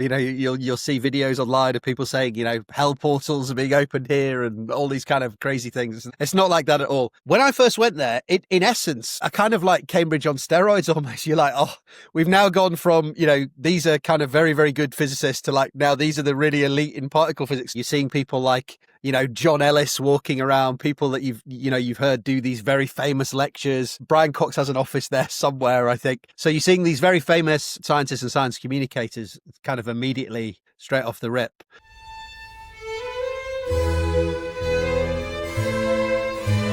You'll see videos online of people saying, hell portals are being opened here and all these kind of crazy things. It's not like that at all. When I first went there, in essence, I kind of like Cambridge on steroids almost. You're like, oh, we've now gone from, these are kind of very, very good physicists to like, now these are the really elite in particle physics. You're seeing people like, John Ellis walking around, people that you've heard do these very famous lectures. Brian Cox has an office there somewhere, I think. So you're seeing these very famous scientists and science communicators kind of immediately straight off the rip.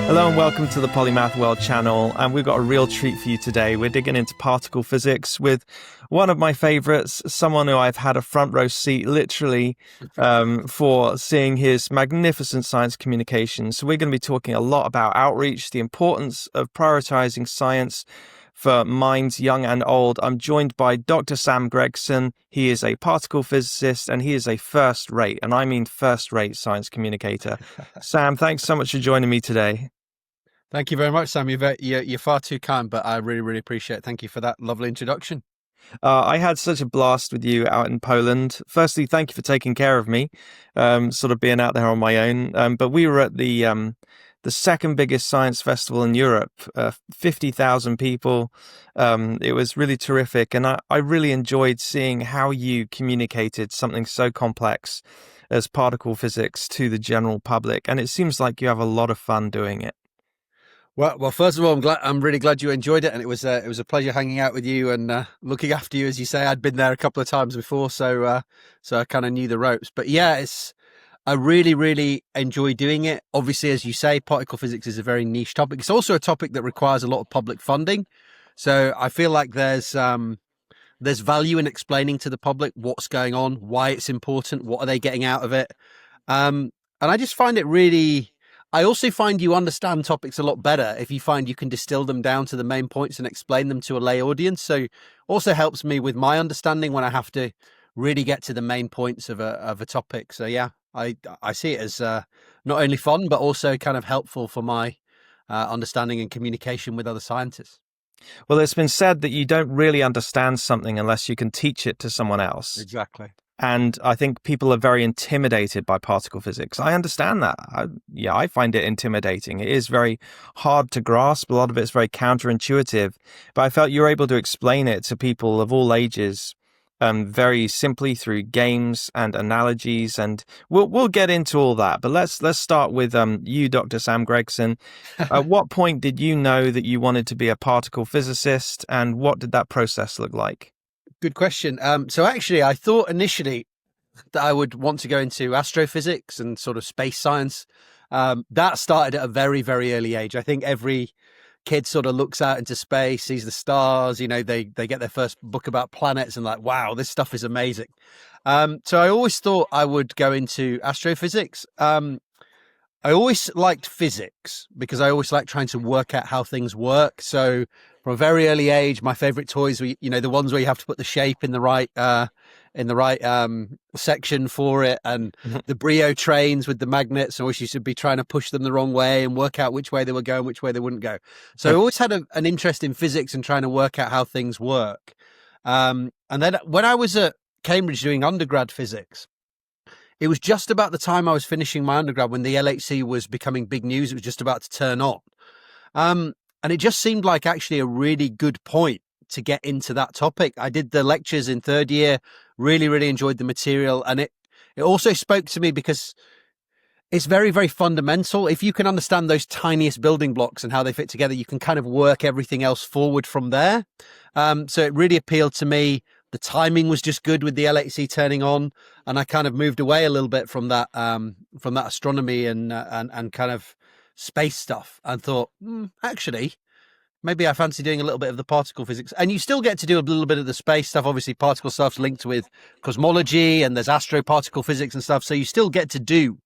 Hello and welcome to the Polymath World channel, and we've got a real treat for you today. We're digging into particle physics with one of my favorites, someone who I've had a front row seat literally for seeing his magnificent science communication. So we're going to be talking a lot about outreach, the importance of prioritizing science for minds young and old. I'm joined by Dr. Sam Gregson. He is a particle physicist and he is a first-rate, and I mean first-rate science communicator. Sam, thanks so much for joining me today. Thank you very much, Sam. You're far too kind, but I really, really appreciate it. Thank you for that lovely introduction. I had such a blast with you out in Poland. Firstly, thank you for taking care of me, sort of being out there on my own. But we were at the second biggest science festival in Europe, 50,000 people. It was really terrific. And I really enjoyed seeing how you communicated something so complex as particle physics to the general public. And it seems like you have a lot of fun doing it. Well, first of all, I'm really glad you enjoyed it, and it was a pleasure hanging out with you and looking after you. As you say, I'd been there a couple of times before, so I kind of knew the ropes. But yeah, I really, really enjoy doing it. Obviously, as you say, particle physics is a very niche topic. It's also a topic that requires a lot of public funding. So I feel like there's value in explaining to the public what's going on, why it's important, what are they getting out of it. And I just find it really... I also find you understand topics a lot better if you find you can distill them down to the main points and explain them to a lay audience. So also helps me with my understanding when I have to really get to the main points of a topic. So yeah, I see it as not only fun, but also kind of helpful for my understanding and communication with other scientists. Well, it's been said that you don't really understand something unless you can teach it to someone else. Exactly. And I think people are very intimidated by particle physics. I understand that. I find it intimidating. It is very hard to grasp. A lot of it's very counterintuitive. But I felt you were able to explain it to people of all ages very simply through games and analogies. And we'll get into all that. But let's start with you, Dr. Sam Gregson. At what point did you know that you wanted to be a particle physicist, and what did that process look like? Good question. So actually, I thought initially that I would want to go into astrophysics and sort of space science. That started at a very, very early age. I think every kid sort of looks out into space, sees the stars, they get their first book about planets and like, wow, this stuff is amazing. So I always thought I would go into astrophysics. I always liked physics because I always liked trying to work out how things work. So from a very early age, my favorite toys were, the ones where you have to put the shape in the right section for it, and the Brio trains with the magnets. I always used to be trying to push them the wrong way and work out which way they were going, which way they wouldn't go. So I always had an interest in physics and trying to work out how things work. And then when I was at Cambridge doing undergrad physics, it was just about the time I was finishing my undergrad when the LHC was becoming big news. It was just about to turn on. And it just seemed like actually a really good point to get into that topic. I did the lectures in third year, really, really enjoyed the material. And it also spoke to me because it's very, very fundamental. If you can understand those tiniest building blocks and how they fit together, you can kind of work everything else forward from there. So it really appealed to me. The timing was just good with the LHC turning on, and I kind of moved away a little bit from that astronomy and kind of space stuff, and thought, actually, maybe I fancy doing a little bit of the particle physics. And you still get to do a little bit of the space stuff. Obviously, particle stuff's linked with cosmology, and there's astroparticle physics and stuff. So you still get to do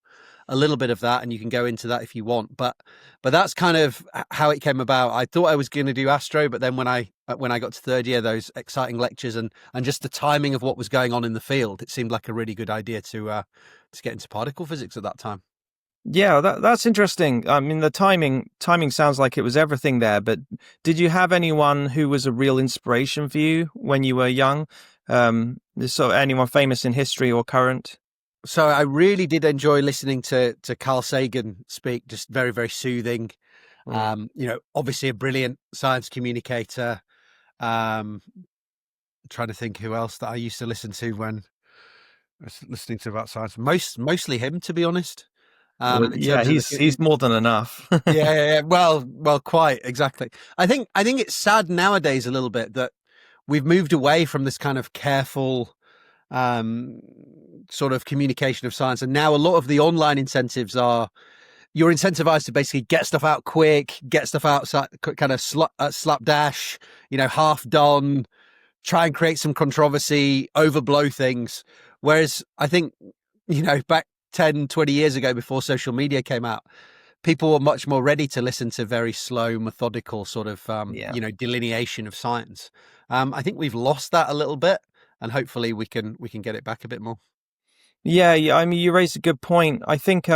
a little bit of that, and you can go into that if you want. But that's kind of how it came about. I thought I was going to do astro, but then when I got to third year, those exciting lectures and just the timing of what was going on in the field, it seemed like a really good idea to get into particle physics at that time. Yeah, that's interesting. I mean, the timing sounds like it was everything there, but did you have anyone who was a real inspiration for you when you were young? Sort of anyone famous in history or current? So I really did enjoy listening to Carl Sagan speak, just very, very soothing. Mm. Obviously a brilliant science communicator. Um, Trying to think who else that I used to listen to when I was listening to about science. Mostly him, to be honest. Well, In yeah, terms of he's more than enough. yeah, yeah, yeah. Well, quite exactly. I think it's sad nowadays a little bit that we've moved away from this kind of careful um, sort of communication of science, and now a lot of the online incentives are you're incentivized to basically get stuff out quick, get stuff out kind of slapdash, half done, try and create some controversy, overblow things. Whereas I think, back 10, 20 years ago before social media came out, people were much more ready to listen to very slow, methodical sort of, Yeah. delineation of science. I think we've lost that a little bit, and hopefully we can get it back a bit more. Yeah, yeah. I mean, you raised a good point. I think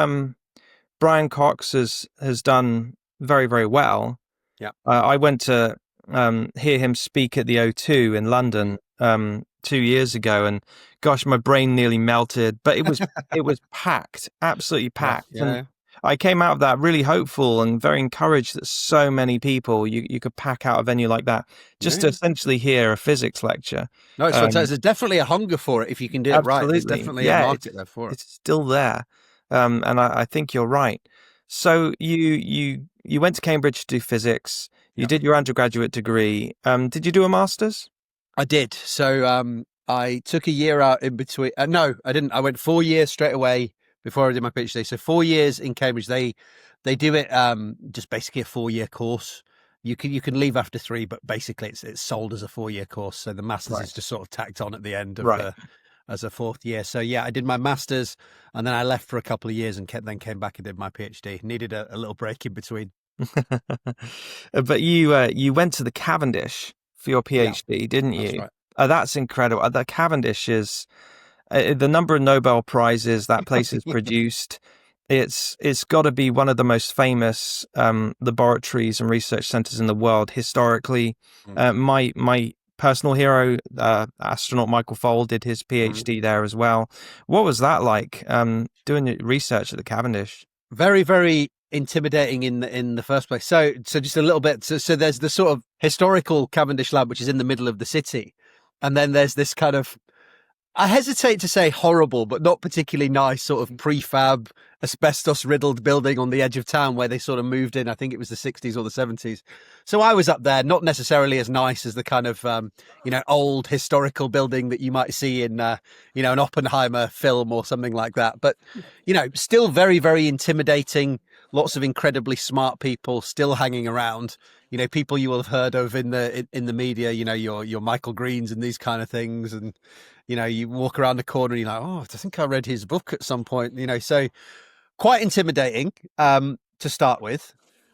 Brian Cox has done very, very well. Yeah. I went to hear him speak at the O2 in London 2 years ago, and gosh, my brain nearly melted. But it was packed, absolutely Yeah. packed, and Yeah. I came out of that really hopeful and very encouraged that so many people you could pack out a venue like that just to Yeah. essentially hear a physics lecture. No, it's fantastic. Um, There's definitely a hunger for it if you can do it right. There's Absolutely. definitely a Yeah, market there for it. it's still there. And I think you're right. So you went to Cambridge to do physics. You Yeah. did your undergraduate degree. Did you do a master's? I did. So I took a year out in between. No, I didn't. I went 4 years straight away before I did my PhD. So 4 years in Cambridge. They do it just basically a 4 year course. You can leave after three, but basically it's sold as a 4 year course. So the masters Right. is just sort of tacked on at the end of Right. the as a fourth year. So yeah, I did my masters and then I left for a couple of years and then came back and did my PhD. Needed a little break in between. But you went to the Cavendish for your Yeah, PhD, didn't that's you? right. That's incredible. The Cavendish is the number of Nobel prizes that place has produced. It's got to be one of the most famous laboratories and research centers in the world historically. Mm. My personal hero, astronaut Michael Foale, did his Mm. PhD there as well. What was that like, doing your research at the Cavendish? Very, very intimidating in the first place. So just a little bit. So there's the sort of historical Cavendish lab, which is in the middle of the city, and then there's this kind of, I hesitate to say horrible, but not particularly nice sort of prefab, asbestos riddled building on the edge of town where they sort of moved in. I think it was the 60s or the 70s. So I was up there, not necessarily as nice as the kind of, old historical building that you might see in, an Oppenheimer film or something like that. But, still very, very intimidating. Lots of incredibly smart people still hanging around. People you will have heard of in the media. Your Michael Greens and these kind of things, and you walk around the corner and you're like, oh, I think I read his book at some point. So quite intimidating to start with.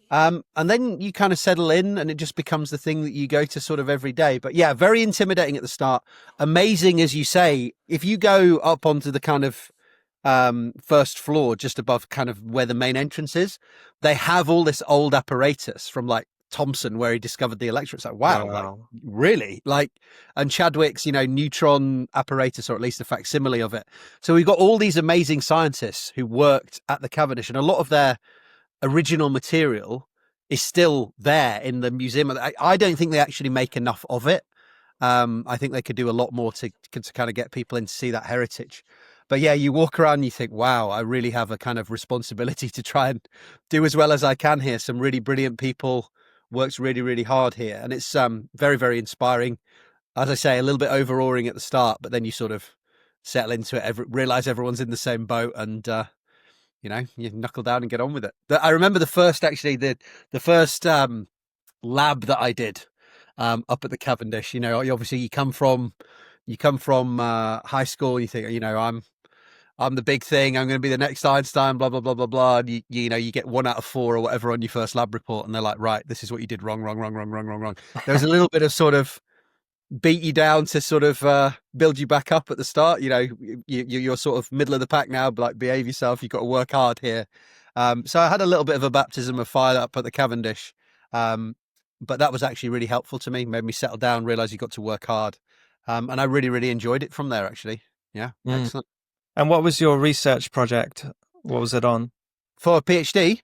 And then you kind of settle in and it just becomes the thing that you go to sort of every day. But yeah, very intimidating at the start. Amazing, as you say, if you go up onto the kind of first floor, just above kind of where the main entrance is, they have all this old apparatus from like Thomson, where he discovered the electron. It's like, wow, like Wow. really? Like, and Chadwick's, neutron apparatus, or at least a facsimile of it. So we've got all these amazing scientists who worked at the Cavendish, and a lot of their original material is still there in the museum. I don't think they actually make enough of it. I think they could do a lot more to kind of get people in to see that heritage. But yeah, you walk around and you think, wow, I really have a kind of responsibility to try and do as well as I can here. Some really brilliant people works really, really hard here. And it's very, very inspiring. As I say, a little bit overawing at the start, but then you sort of settle into it, realize everyone's in the same boat, and you knuckle down and get on with it. I remember the first lab that I did up at the Cavendish. Obviously you come from high school, and you think, I'm the big thing. I'm going to be the next Einstein, blah, blah, blah, blah, blah. And you get 1 out of 4 or whatever on your first lab report. And they're like, right, this is what you did wrong, wrong, wrong, wrong, wrong, wrong, wrong. There was a little bit of sort of beat you down to sort of build you back up at the start. You're sort of middle of the pack now, but like, behave yourself. You've got to work hard here. So I had a little bit of a baptism of fire up at the Cavendish. But that was actually really helpful to me, made me settle down, realize you got to work hard. And I really, really enjoyed it from there, actually. Yeah, Mm. excellent. And what was your research project? What was it on? For a PhD,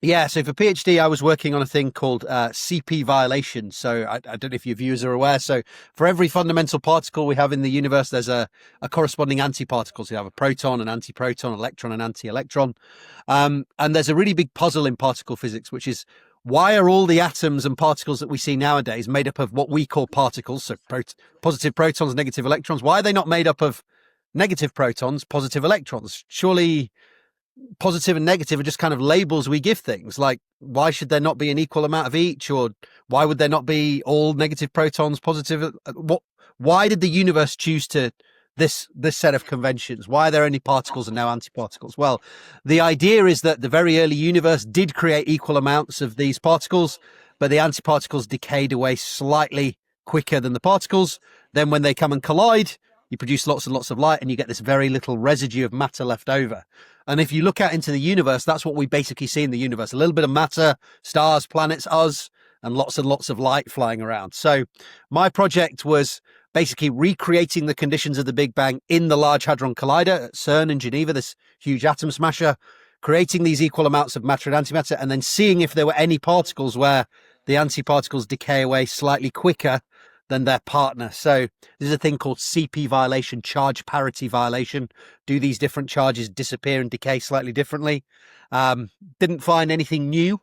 yeah, so for PhD, I was working on a thing called CP violation. So I don't know if your viewers are aware. So for every fundamental particle we have in the universe, there's a corresponding antiparticle. So you have a proton, an antiproton, electron, an anti-electron. And there's a really big puzzle in particle physics, which is why are all the atoms and particles that we see nowadays made up of what we call particles? So positive protons, negative electrons. Why are they not made up of negative protons, positive electrons? Surely positive and negative are just kind of labels we give things. Like, why should there not be an equal amount of each? Or why would there not be all negative protons, positive? Why did the universe choose to this set of conventions? Why are there only particles and no antiparticles? Well, the idea is that the very early universe did create equal amounts of these particles, but the antiparticles decayed away slightly quicker than the particles. Then when they come and collide, you produce lots and lots of light and you get this very little residue of matter left over. And if you look out into the universe, that's what we basically see in the universe. A little bit of matter, stars, planets, us, and lots of light flying around. So my project was basically recreating the conditions of the Big Bang in the Large Hadron Collider at CERN in Geneva, this huge atom smasher, creating these equal amounts of matter and antimatter, and then seeing if there were any particles where the antiparticles decay away slightly quicker than their partner. So there's a thing called CP violation, charge parity violation. Do these different charges disappear and decay slightly differently? Didn't find anything new.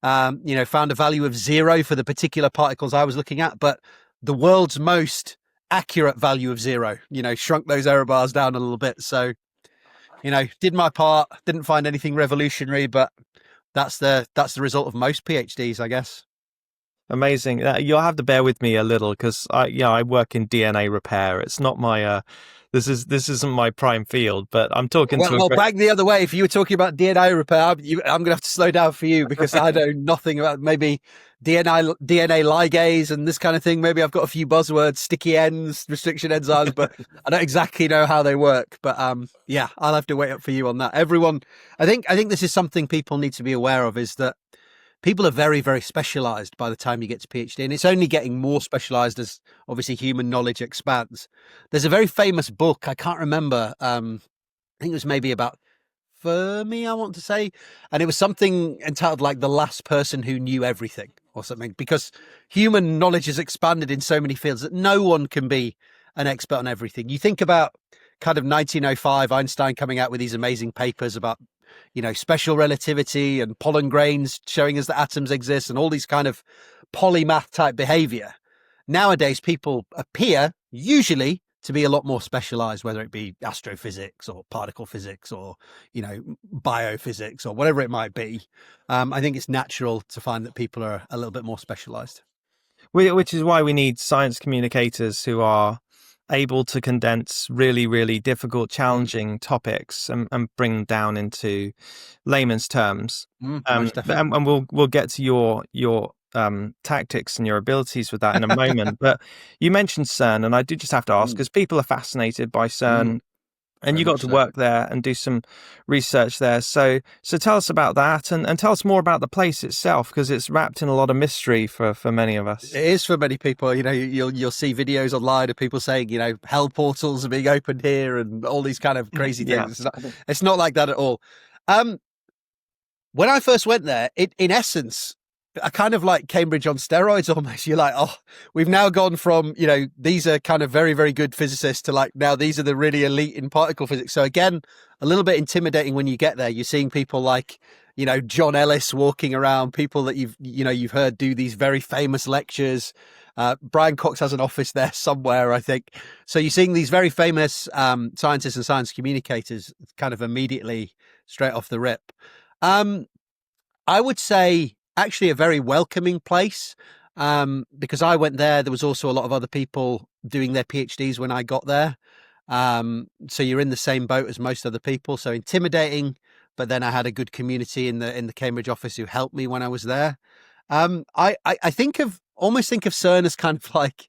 Found a value of 0 for the particular particles I was looking at, but the world's most accurate value of 0, shrunk those error bars down a little bit. So, did my part, didn't find anything revolutionary, but that's the result of most PhDs, I guess. Amazing. You'll have to bear with me a little because I work in DNA repair. It's not my this isn't my prime field, but I'm talking to Well, back the other way. If you were talking about DNA repair, I'm going to have to slow down for you because I know nothing about maybe DNA ligase and this kind of thing. Maybe I've got a few buzzwords, sticky ends, restriction enzymes, but I don't exactly know how they work. But yeah, I'll have to wait up for you on that. Everyone, I think this is something people need to be aware of, is that people are very, very specialized by the time you get to PhD, and it's only getting more specialized as obviously human knowledge expands. There's a very famous book, I can't remember, I think it was maybe about Fermi, I want to say, and it was something entitled like The Last Person Who Knew Everything or something, because human knowledge has expanded in so many fields that no one can be an expert on everything. You think about kind of 1905, Einstein coming out with these amazing papers about special relativity and pollen grains showing us that atoms exist and all these kind of polymath type behavior. Nowadays, people appear usually to be a lot more specialized, whether it be astrophysics or particle physics or, biophysics or whatever it might be. I think it's natural to find that people are a little bit more specialized. Which is why we need science communicators who are able to condense really, really difficult, challenging topics and bring them down into layman's terms. And we'll get to your tactics and your abilities with that in a moment. But you mentioned CERN, and I do just have to ask, because people are fascinated by CERN. And you got to work there and do some research there. So tell us about that and tell us more about the place itself, because it's wrapped in a lot of mystery for many of us. It is for many people. You'll see videos online of people saying, hell portals are being opened here and all these kind of crazy things. Yeah. It's not like that at all. When I first went there, in essence, I kind of like Cambridge on steroids almost. You're like, oh, we've now gone from, these are kind of very, very good physicists to like, now these are the really elite in particle physics. So again, a little bit intimidating when you get there. You're seeing people like, John Ellis walking around, people that you've heard do these very famous lectures. Brian Cox has an office there somewhere, I think. So you're seeing these very famous scientists and science communicators kind of immediately straight off the rip. I would say actually a very welcoming place, because I went there was also a lot of other people doing their PhDs when I got there, so you're in the same boat as most other people. So intimidating, but then I had a good community in the Cambridge office who helped me when I was there. I think of CERN as kind of like,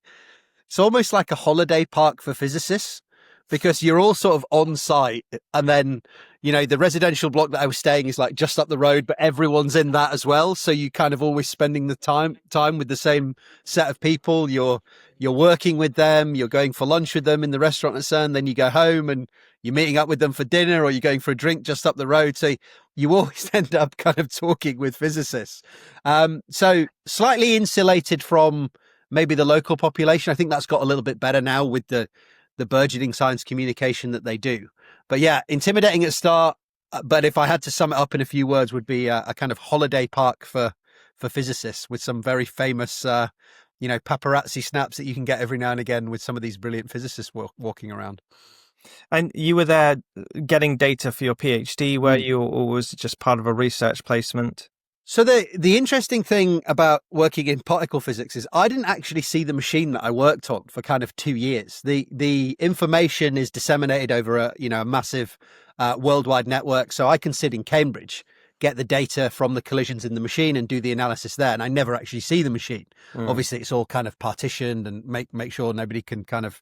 it's almost like a holiday park for physicists. because you're all sort of on site, and then, you know, the residential block that I was staying is like just up the road, but everyone's in that as well. So you kind of always spending the time with the same set of people. You're working with them, you're going for lunch with them in the restaurant at CERN, then you go home and you're meeting up with them for dinner, or you're going for a drink just up the road. So you always end up kind of talking with physicists. So slightly insulated from maybe the local population. I think that's got a little bit better now with the burgeoning science communication that they do. But yeah, intimidating at start. But if I had to sum it up in a few words, would be a kind of holiday park for physicists, with some very famous, paparazzi snaps that you can get every now and again with some of these brilliant physicists walking around. And you were there getting data for your PhD, were you, or was it just part of a research placement? So the interesting thing about working in particle physics is I didn't actually see the machine that I worked on for kind of 2 years. The information is disseminated over a massive worldwide network. So I can sit in Cambridge, get the data from the collisions in the machine and do the analysis there. And I never actually see the machine. Obviously, it's all kind of partitioned and make sure nobody can kind of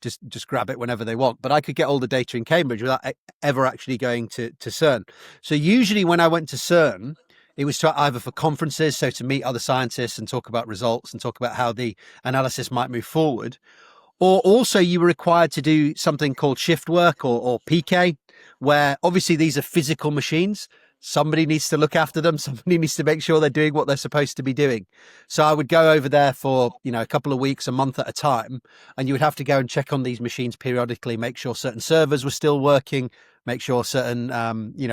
just grab it whenever they want. But I could get all the data in Cambridge without ever actually going to CERN. So usually when I went to CERN, it was either for conferences, so to meet other scientists and talk about results and talk about how the analysis might move forward. Or also you were required to do something called shift work or PK, where obviously these are physical machines. Somebody needs to look after them. Somebody needs to make sure they're doing what they're supposed to be doing. So I would go over there for, a couple of weeks, a month at a time, and you would have to go and check on these machines periodically, make sure certain servers were still working, make sure certain,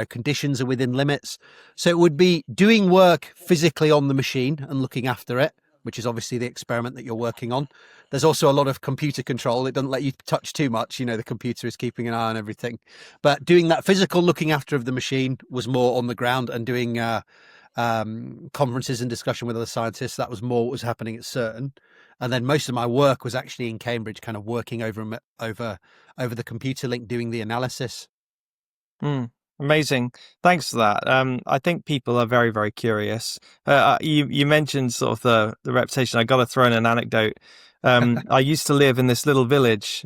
conditions are within limits. So it would be doing work physically on the machine and looking after it, which is obviously the experiment that you're working on. There's also a lot of computer control. It doesn't let you touch too much. The computer is keeping an eye on everything. But doing that physical looking after of the machine was more on the ground, and doing conferences and discussion with other scientists, that was more what was happening at CERN. And then most of my work was actually in Cambridge, kind of working over the computer link, doing the analysis. Amazing. Thanks for that. I think people are very, very curious. You mentioned sort of the reputation. I got to throw in an anecdote. I used to live in this little village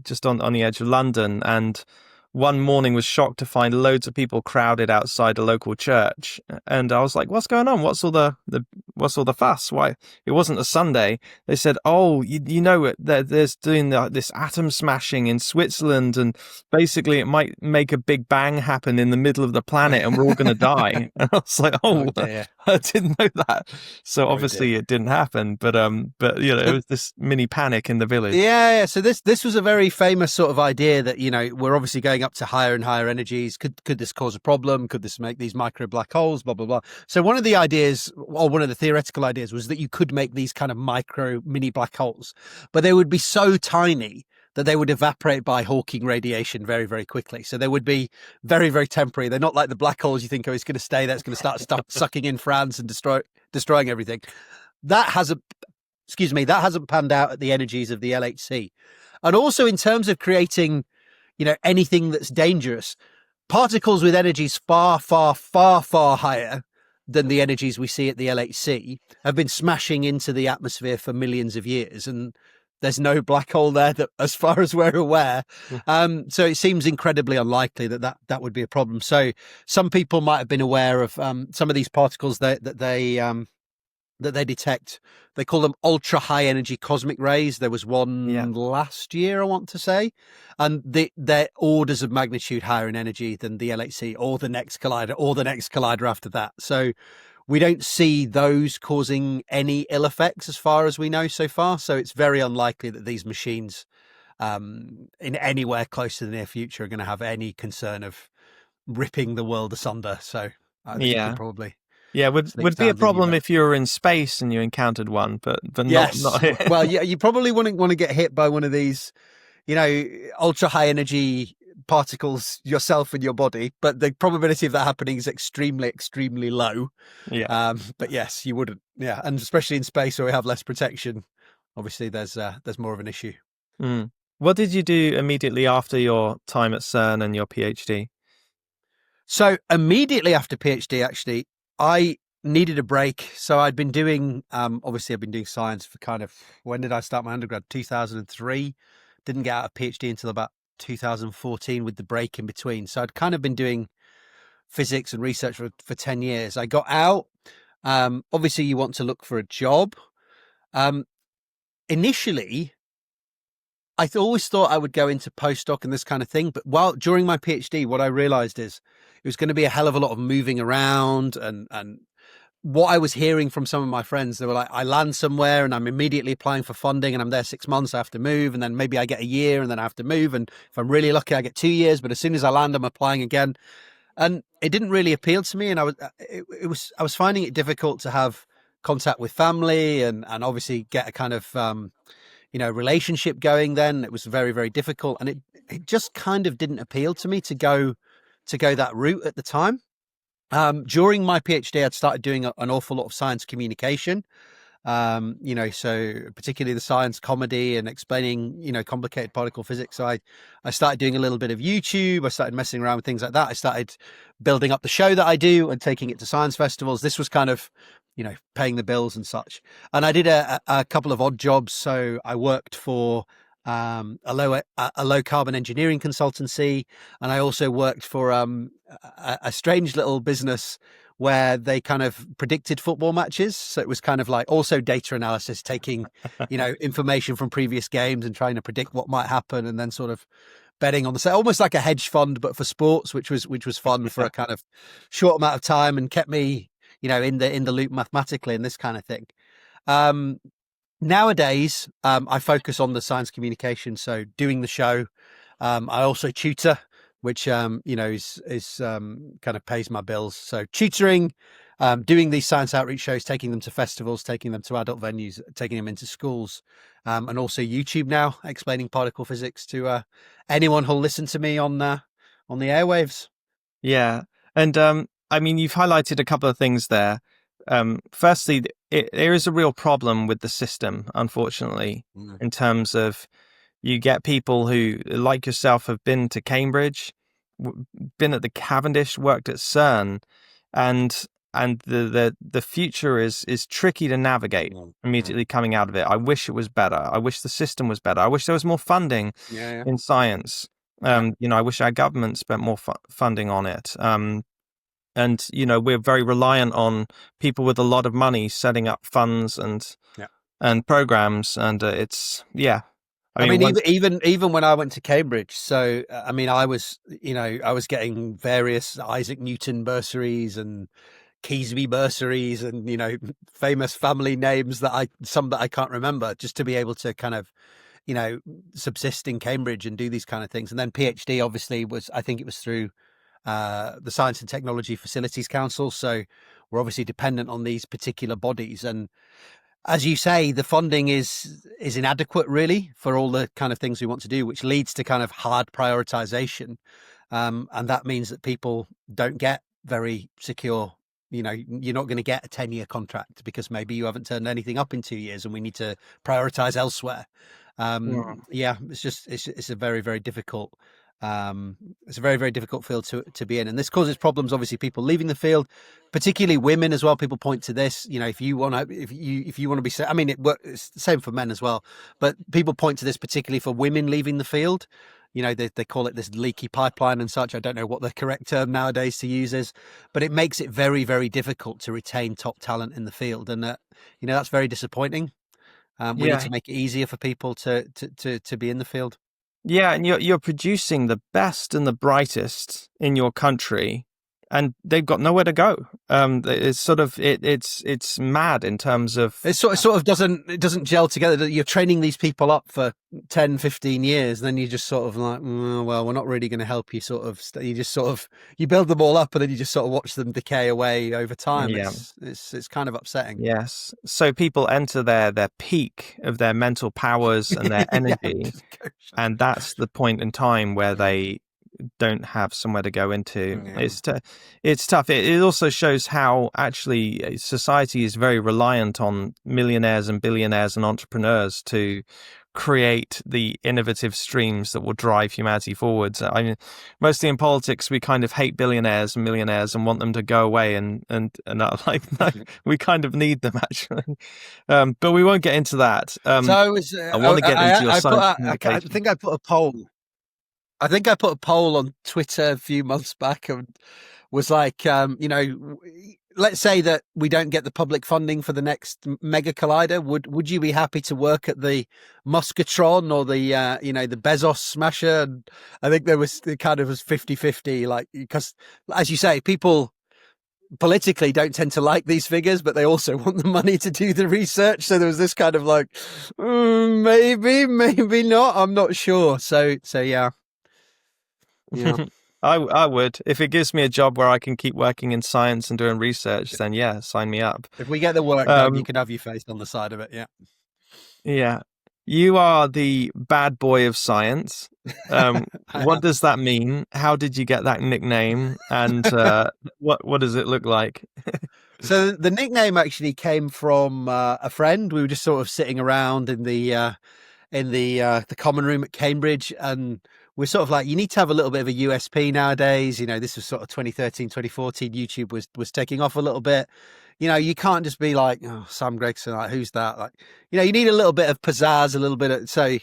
just on the edge of London, and one morning was shocked to find loads of people crowded outside a local church. And I was like, what's going on? What's all the fuss? Why? It wasn't a Sunday. They said, there's doing this atom smashing in Switzerland, and basically it might make a big bang happen in the middle of the planet and we're all going to die. And I was like, I didn't know that. So obviously it didn't happen, but it was this mini panic in the village. Yeah. So this was a very famous sort of idea that, we're obviously going up to higher and higher energies. Could this cause a problem? Could this make these micro black holes? Blah, blah, blah. So one of the ideas, or one of the theoretical ideas, was that you could make these kind of micro mini black holes, but they would be so tiny that they would evaporate by Hawking radiation very, very quickly. So they would be very, very temporary. They're not like the black holes you think, it's going to stay there. It's going to start sucking in France and destroying everything. That hasn't panned out at the energies of the LHC. And also in terms of creating, anything that's dangerous, particles with energies far, far, far, far higher than the energies we see at the LHC have been smashing into the atmosphere for millions of years. And there's no black hole there, that, as far as we're aware. So it seems incredibly unlikely that would be a problem. So some people might have been aware of some of these particles that they detect. They call them ultra high energy cosmic rays. There was one last year, I want to say, and they're orders of magnitude higher in energy than the LHC or the next collider after that. So we don't see those causing any ill effects as far as we know so far. So it's very unlikely that these machines in anywhere close to the near future are going to have any concern of ripping the world asunder. So I think probably... Yeah, would be a problem if you were in space and you encountered one, but yes. not. Well, yeah, you probably wouldn't want to get hit by one of these, ultra high energy particles yourself in your body, but the probability of that happening is extremely, extremely low. Yeah. But yes, you wouldn't. Yeah, and especially in space where we have less protection, obviously there's more of an issue. What did you do immediately after your time at CERN and your PhD? So immediately after PhD, actually, I needed a break. So I'd been doing, obviously I've been doing science for when did I start my undergrad? 2003. Didn't get out of PhD until about 2014 with the break in between. So I'd kind of been doing physics and research for 10 years. I got out. Obviously, you want to look for a job. Initially, I always thought I would go into postdoc and this kind of thing. But during my PhD, what I realized is it was going to be a hell of a lot of moving around. And what I was hearing from some of my friends, they were like, I land somewhere and I'm immediately applying for funding and I'm there 6 months, I have to move. And then maybe I get a year and then I have to move. And if I'm really lucky, I get 2 years. But as soon as I land, I'm applying again. And it didn't really appeal to me. And I was finding it difficult to have contact with family and obviously get a kind of, relationship going. Then it was very, very difficult. And it just kind of didn't appeal to me to go that route at the time. During my PhD, I'd started doing an awful lot of science communication. So particularly the science comedy and explaining, complicated particle physics. So I started doing a little bit of YouTube. I started messing around with things like that. I started building up the show that I do and taking it to science festivals. This was kind of, paying the bills and such. And I did a couple of odd jobs. So I worked for a low carbon engineering consultancy, and I also worked for a strange little business where they kind of predicted football matches. So it was kind of like also data analysis, taking, information from previous games and trying to predict what might happen, and then sort of betting on the set, almost like a hedge fund, but for sports, which was fun for a kind of short amount of time and kept me, in the loop mathematically and this kind of thing. Nowadays, I focus on the science communication. So doing the show, I also tutor, which, is kind of pays my bills. So tutoring, doing these science outreach shows, taking them to festivals, taking them to adult venues, taking them into schools, and also YouTube now, explaining particle physics to anyone who'll listen to me on the airwaves. Yeah. And you've highlighted a couple of things there. Firstly, there is a real problem with the system, unfortunately, in terms of you get people who, like yourself, have been to Cambridge, been at the Cavendish, worked at CERN, and the future is tricky to navigate immediately coming out of it. I wish it was better. I wish the system was better. I wish there was more funding in science. I wish our government spent more funding on it. And we're very reliant on people with a lot of money setting up funds and programs, and even when I went to Cambridge, so I was getting various Isaac Newton bursaries and Keasby bursaries and famous family names that I can't remember, just to be able to kind of subsist in Cambridge and do these kind of things. And then PhD obviously I think it was through the Science and Technology Facilities Council. So we're obviously dependent on these particular bodies. And as you say, the funding is inadequate really for all the kind of things we want to do, which leads to kind of hard prioritization. And that means that people don't get very secure. You're not going to get a 10-year contract because maybe you haven't turned anything up in 2 years and we need to prioritize elsewhere. It's a very, very difficult it's a very, very difficult field to be in, and this causes problems. Obviously, people leaving the field, particularly women as well. People point to this. If you want to be, it's the same for men as well. But people point to this particularly for women leaving the field. They call it this leaky pipeline and such. I don't know what the correct term nowadays to use is, but it makes it very, very difficult to retain top talent in the field, and that's very disappointing. We need to make it easier for people to be in the field. Yeah, and you're producing the best and the brightest in your country, and they've got nowhere to go. It's sort of it's mad in terms of it sort of doesn't gel together. You're training these people up for 10, 15 years, and then you just sort of like, well, we're not really going to help you. You build them all up, and then you just sort of watch them decay away over time. Yeah. It's kind of upsetting. Yes. So people enter their peak of their mental powers and their energy, and that's the point in time where they don't have somewhere to go into. It's tough. It also shows how actually society is very reliant on millionaires and billionaires and entrepreneurs to create the innovative streams that will drive humanity forwards. Mostly in politics, we kind of hate billionaires and millionaires and want them to go away, and no, we kind of need them actually. But we won't get into that. I want to get into your science. I think I put a poll. I think I put a poll on Twitter a few months back and was like, let's say that we don't get the public funding for the next mega collider. Would you be happy to work at the Muscatron or the the Bezos smasher? And I think it kind of was 50-50, like, because as you say, people politically don't tend to like these figures, but they also want the money to do the research. So there was this kind of like, maybe not. I'm not sure. So yeah. Yeah. I would. If it gives me a job where I can keep working in science and doing research, then yeah, sign me up. If we get the work done, you can have your face on the side of it. Yeah. Yeah. You are the bad boy of science. What does that mean? How did you get that nickname? And what does it look like? So the nickname actually came from a friend. We were just sort of sitting around in the common room at Cambridge, and we're sort of like, you need to have a little bit of a USP nowadays. This was sort of 2013, 2014. YouTube was taking off a little bit. You can't just be like, oh, Sam Gregson, like, who's that? Like, you need a little bit of pizzazz, a little bit of, so,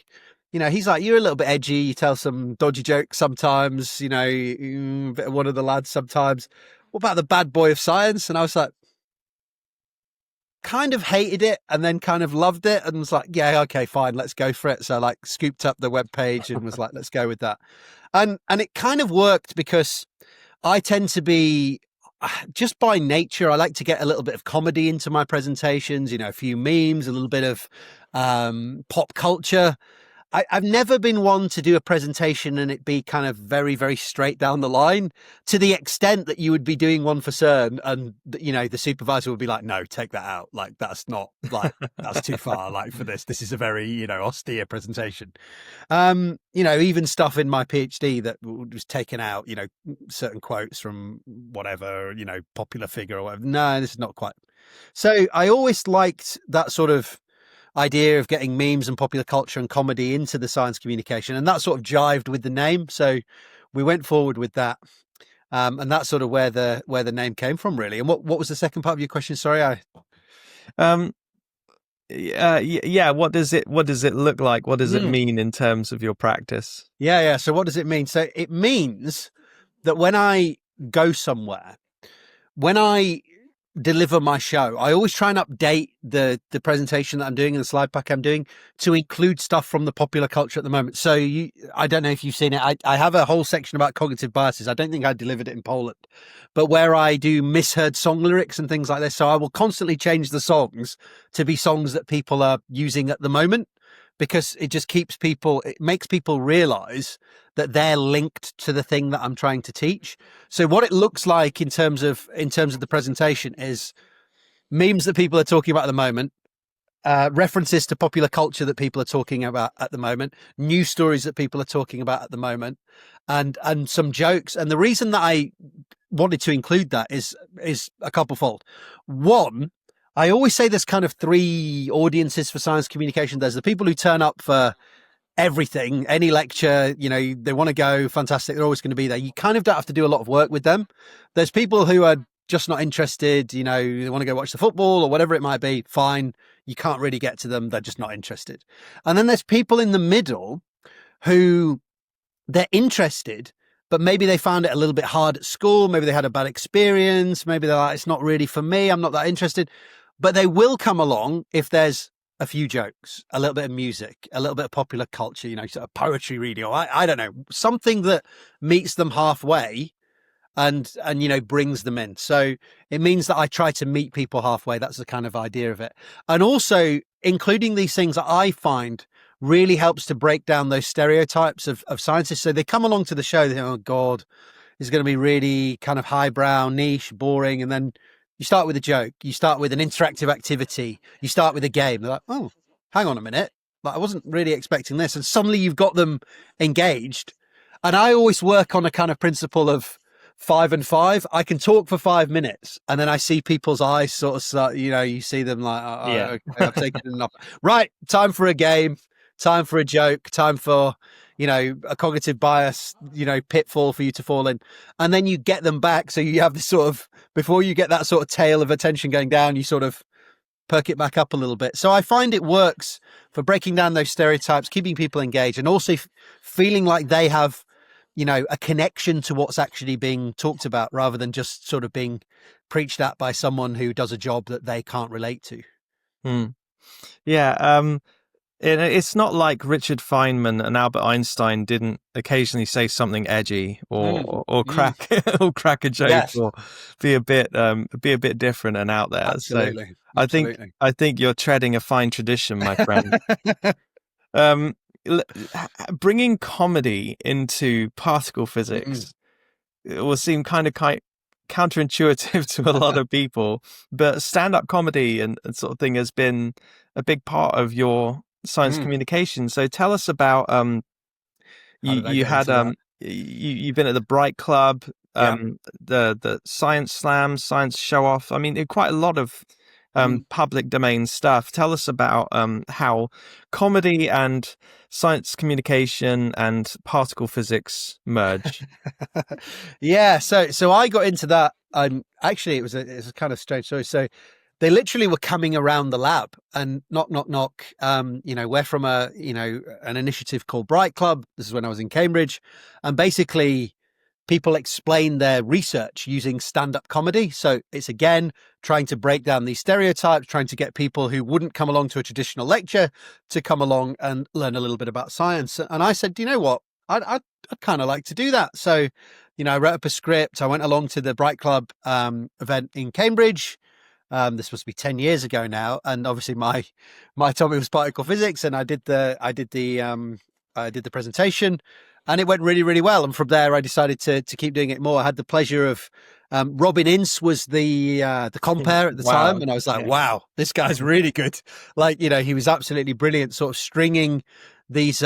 he's like, you're a little bit edgy. You tell some dodgy jokes sometimes, a bit of one of the lads sometimes. What about the bad boy of science? And I was like, kind of hated it and then kind of loved it and was like, yeah, okay, fine, let's go for it. So like scooped up the webpage and was like, let's go with that. And it kind of worked because I tend to be, just by nature, I like to get a little bit of comedy into my presentations, a few memes, a little bit of pop culture. I've never been one to do a presentation and it be kind of very, very straight down the line, to the extent that you would be doing one for CERN and, the supervisor would be like, no, take that out. Like, that's not, like, that's too far, like, for this. This is a very, austere presentation. Even stuff in my PhD that was taken out, certain quotes from whatever, popular figure or whatever. No, this is not quite. So I always liked that sort of idea of getting memes and popular culture and comedy into the science communication, and that sort of jived with the name, so we went forward with that, and that's sort of where the name came from, really. And what was the second part of your question? Sorry, yeah, what does it look like? What does it mean in terms of your practice? Yeah, so what does it mean? So it means that when I go somewhere, when I deliver my show, I always try and update the presentation that I'm doing and the slide pack I'm doing to include stuff from the popular culture at the moment. So I don't know if you've seen it. I have a whole section about cognitive biases. I don't think I delivered it in Poland, but where I do misheard song lyrics and things like this. So I will constantly change the songs to be songs that people are using at the moment, because it just makes people realize that they're linked to the thing that I'm trying to teach. So what it looks like in terms of the presentation is memes that people are talking about at the moment, references to popular culture that people are talking about at the moment, news stories that people are talking about at the moment, and some jokes. And the reason that I wanted to include that is a couplefold. One, I always say there's kind of three audiences for science communication. There's the people who turn up for everything, any lecture, they want to go, fantastic, they're always going to be there. You kind of don't have to do a lot of work with them. There's people who are just not interested, they want to go watch the football or whatever it might be, fine. You can't really get to them. They're just not interested. And then there's people in the middle who they're interested, but maybe they found it a little bit hard at school. Maybe they had a bad experience. Maybe they're like, it's not really for me. I'm not that interested. But they will come along if there's a few jokes, a little bit of music, a little bit of popular culture, sort of poetry reading, or I don't know, something that meets them halfway and brings them in. So it means that I try to meet people halfway. That's the kind of idea of it. And also including these things that I find really helps to break down those stereotypes of scientists. So they come along to the show, they think, oh God, it's going to be really kind of highbrow, niche, boring. And then you start with a joke, you start with an interactive activity, you start with a game. They're like, oh, hang on a minute. Like, I wasn't really expecting this. And suddenly you've got them engaged. And I always work on a kind of principle of 5 and 5. I can talk for 5 minutes and then I see people's eyes sort of start, you see them like, oh, yeah, okay, I've taken enough. Right. Time for a game, time for a joke, time for, a cognitive bias, pitfall for you to fall in. And then you get them back. So you have this sort of, before you get that sort of tail of attention going down, you sort of perk it back up a little bit. So I find it works for breaking down those stereotypes, keeping people engaged, and also feeling like they have a connection to what's actually being talked about, rather than just sort of being preached at by someone who does a job that they can't relate to. Yeah. It's not like Richard Feynman and Albert Einstein didn't occasionally say something edgy or crack or crack a joke, Yes. or be a bit different and out there. Absolutely. So Absolutely. I think you're treading a fine tradition, my friend. Bringing comedy into particle physics, it will seem kind of counterintuitive to a lot of people, but stand-up comedy and sort of thing has been a big part of your science communication. So tell us about you've been at the Bright Club, the Science Slam, Science Show Off. I mean, quite a lot of public domain stuff. Tell us about how comedy and science communication and particle physics merge. Yeah, so I got into that. Actually, it was a kind of strange story. So they literally were coming around the lab and knock, knock, knock. We're from an initiative called Bright Club. This is when I was in Cambridge, and basically people explain their research using stand-up comedy. So it's, again, trying to break down these stereotypes, trying to get people who wouldn't come along to a traditional lecture to come along and learn a little bit about science. And I said, you know what, I'd kind of like to do that. So, I wrote up a script. I went along to the Bright Club event in Cambridge. This must be 10 years ago now. And obviously my topic was particle physics, and I did the presentation, and it went really, really well. And from there, I decided to keep doing it more. I had the pleasure of Robin Ince was the compere at the time, and I was like, wow, this guy's really good. Like, he was absolutely brilliant, sort of stringing these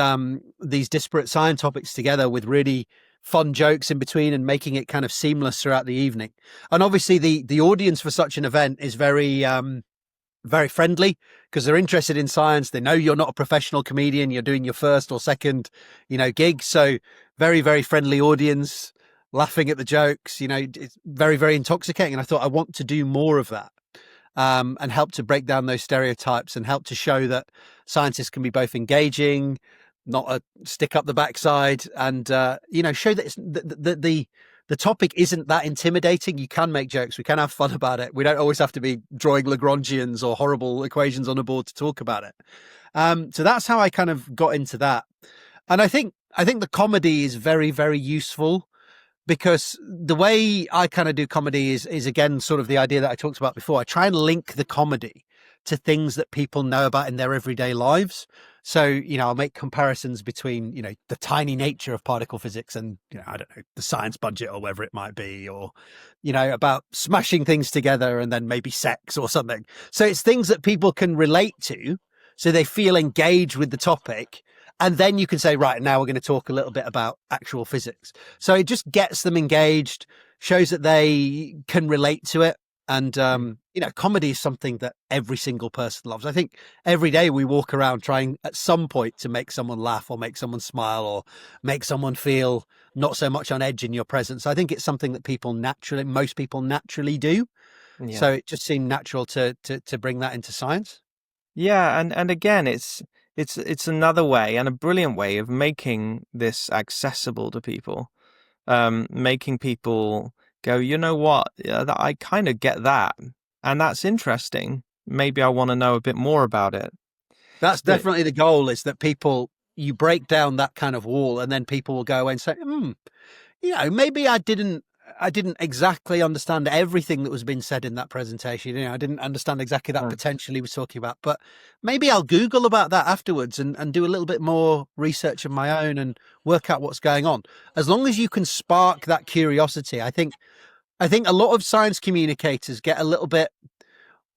disparate science topics together with really fun jokes in between and making it kind of seamless throughout the evening. And obviously, the audience for such an event is very very friendly, because they're interested in science. They know you're not a professional comedian. You're doing your first or second, gig. So very, very friendly audience, laughing at the jokes, it's very, very intoxicating. And I thought, I want to do more of that, and help to break down those stereotypes and help to show that scientists can be both engaging, not a stick up the backside, and, show that the topic isn't that intimidating. You can make jokes. We can have fun about it. We don't always have to be drawing Lagrangians or horrible equations on a board to talk about it. So that's how I kind of got into that. And I think the comedy is very, very useful, because the way I kind of do comedy is again, sort of the idea that I talked about before. I try and link the comedy to things that people know about in their everyday lives. So, I'll make comparisons between, the tiny nature of particle physics and, I don't know, the science budget or whatever it might be, or, about smashing things together and then maybe sex or something. So it's things that people can relate to, so they feel engaged with the topic. And then you can say, right, now we're going to talk a little bit about actual physics. So it just gets them engaged, shows that they can relate to it. And, comedy is something that every single person loves. I think every day we walk around trying at some point to make someone laugh or make someone smile or make someone feel not so much on edge in your presence. I think it's something that most people naturally do. Yeah. So it just seemed natural to bring that into science. Yeah. And again, it's another way, and a brilliant way, of making this accessible to people, making people go, you know what, I kind of get that, and that's interesting. Maybe I want to know a bit more about it. That's definitely the goal, is that you break down that kind of wall, and then people will go away and say, maybe I didn't exactly understand everything that was being said in that presentation. I didn't understand exactly that potential he was talking about, but maybe I'll Google about that afterwards and do a little bit more research of my own and work out what's going on. As long as you can spark that curiosity, I think a lot of science communicators get a little bit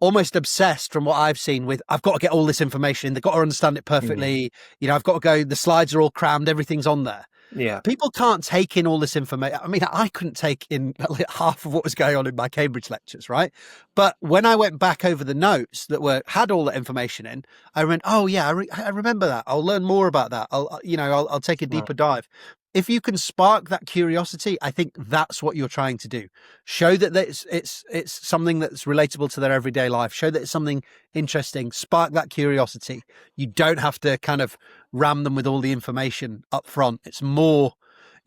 almost obsessed, from what I've seen, with, I've got to get all this information. They've got to understand it perfectly. I've got to go, the slides are all crammed, everything's on there. Yeah. People can't take in all this information. I mean, I couldn't take in half of what was going on in my Cambridge lectures, right? But when I went back over the notes that had all that information in, I went, oh yeah, I remember that. I'll learn more about that. I'll take a deeper dive. If you can spark that curiosity, I think that's what you're trying to do. Show that it's something that's relatable to their everyday life. Show that it's something interesting. Spark that curiosity. You don't have to kind of ram them with all the information up front. It's more,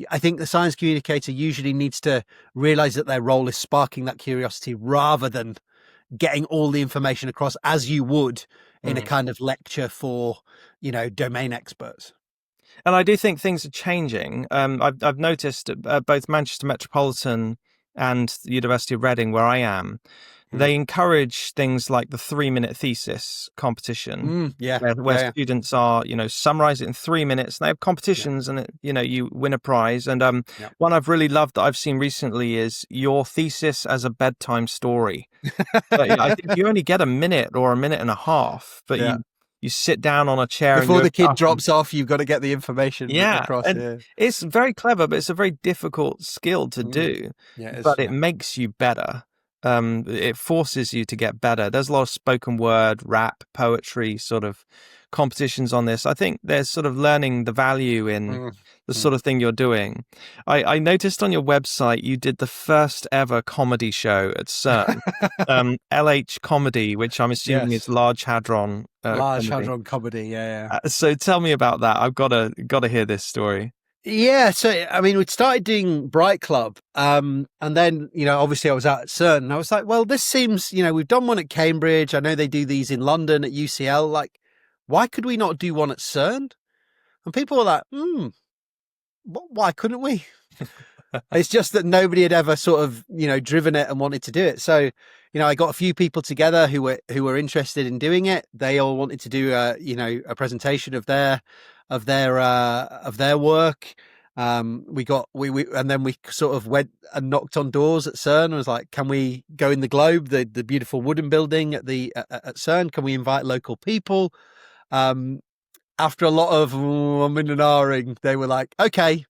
I think the science communicator usually needs to realize that their role is sparking that curiosity rather than getting all the information across as you would in a kind of lecture for, domain experts. And I do think things are changing. I've noticed both Manchester Metropolitan and the University of Reading, where I am, they encourage things like the 3-minute thesis competition, where students are, summarize it in 3 minutes. They have competitions, and you win a prize. And one I've really loved that I've seen recently is your thesis as a bedtime story. But, I think you only get a minute or a minute and a half, but you sit down on a chair before the kid drops off. You've got to get the information across. And it's very clever, but it's a very difficult skill to do. But it makes you better. It forces you to get better. There's a lot of spoken word, rap, poetry sort of competitions on this. I think there's sort of learning the value in the sort of thing you're doing. I noticed on your website you did the first ever comedy show at CERN, LH Comedy, which I'm assuming is Large Hadron. Large Hadron Comedy, so tell me about that. I've got to hear this story. Yeah, so I mean, we'd started doing Bright Club, and then obviously I was out at CERN, and I was like, well, this seems, we've done one at Cambridge. I know they do these in London at UCL. Like, why could we not do one at CERN? And people were like, why couldn't we? It's just that nobody had ever sort of driven it and wanted to do it. So I got a few people together who were interested in doing it. They all wanted to do a presentation of their work. And then we sort of went and knocked on doors at CERN and was like, can we go in the Globe, the beautiful wooden building at CERN? Can we invite local people? After a lot of and ahhing, they were like, okay,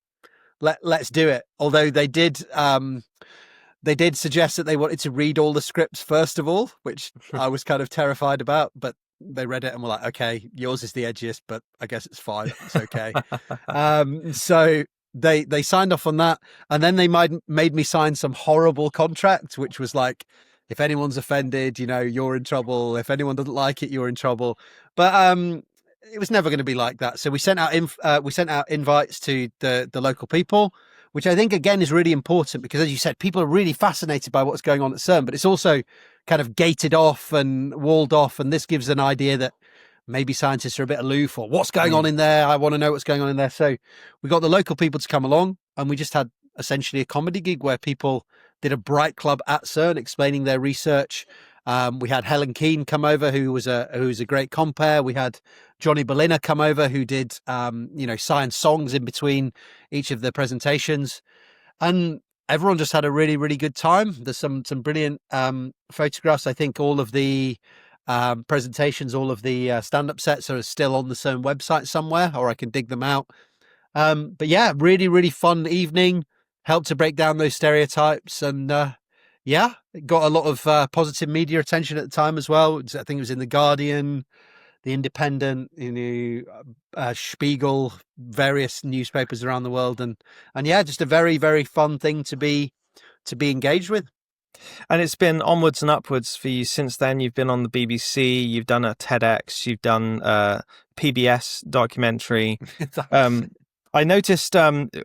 let's do it. Although they did suggest that they wanted to read all the scripts first of all, which I was kind of terrified about, but they read it and were like, okay, yours is the edgiest, but I guess it's fine. It's okay. So they signed off on that. And then they made me sign some horrible contract, which was like, if anyone's offended, you're in trouble. If anyone doesn't like it, you're in trouble. But it was never going to be like that. So we sent out invites to the local people, which I think, again, is really important because, as you said, people are really fascinated by what's going on at CERN, but it's also kind of gated off and walled off. And this gives an idea that maybe scientists are a bit aloof, or what's going on in there? I want to know what's going on in there. So we got the local people to come along, and we just had essentially a comedy gig where people did a Bright Club at CERN explaining their research. We had Helen Keane come over, who's a great compere. We had Johnny Berliner come over, who did science songs in between each of the presentations, and everyone just had a really, really good time. There's some brilliant photographs. I think all of the presentations, all of the stand-up sets are still on the CERN website somewhere, or I can dig them out. But yeah, really, really fun evening. Helped to break down those stereotypes, and it got a lot of positive media attention at the time as well. I think it was in The Guardian, The Independent, Spiegel, various newspapers around the world, and just a very, very fun thing to be engaged with. And it's been onwards and upwards for you since then. You've been on the BBC, you've done a TEDx, you've done a PBS documentary. I noticed